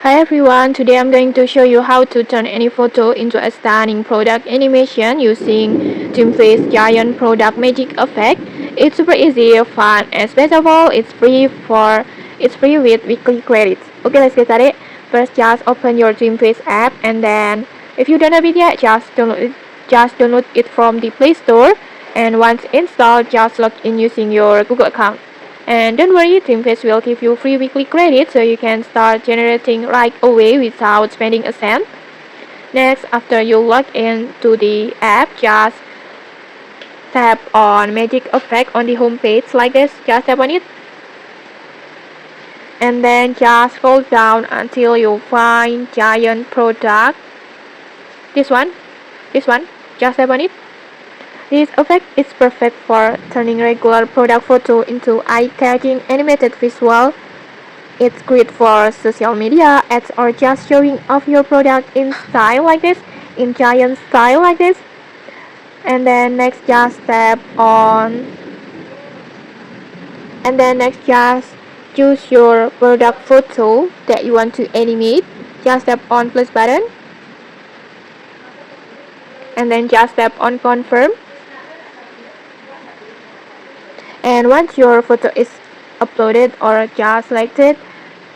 Hi everyone, today I'm going to show you how to turn any photo into a stunning product animation using DreamFace Giant Product Magic Effect. It's super easy, fun, and best of all, it's free with weekly credits. Okay, let's get started. First, just open your DreamFace app, and then if you don't have it yet, just download it from the Play Store. And once installed, just log in using your Google account. And don't worry, DreamFace will give you free weekly credit so you can start generating right away without spending a cent. Next, after you log into the app, just tap on Magic Effect on the home page like this. Just tap on it. And then just scroll down until you find Giant Product. This one. Just tap on it. This effect is perfect for turning regular product photo into eye-catching animated visual. It's great for social media ads or just showing off your product in style like this, in giant style like this. And then next just choose your product photo that you want to animate. Just tap on plus button. And then just tap on confirm. And once your photo is uploaded or just selected,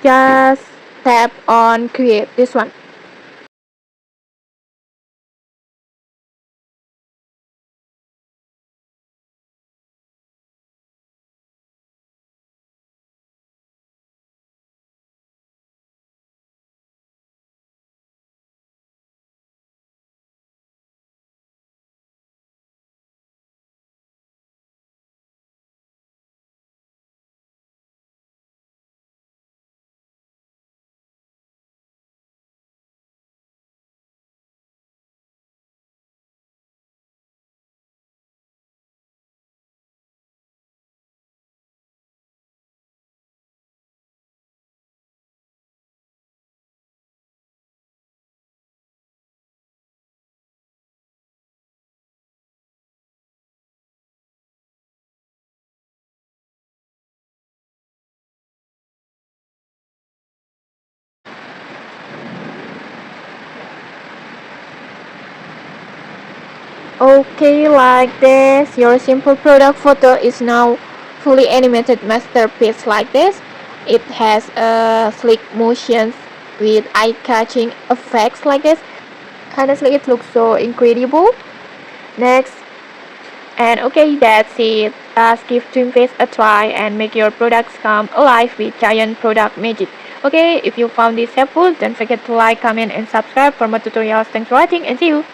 just tap on create, this one. Okay, like this, your simple product photo is now fully animated masterpiece like this. It has a slick motions with eye-catching effects like this. Honestly, it looks so incredible. Next, and okay, that's it. Just give DreamFace a try and make your products come alive with giant product magic. Okay, if you found this helpful, don't forget to like, comment, and subscribe for more tutorials. Thanks for watching and see you.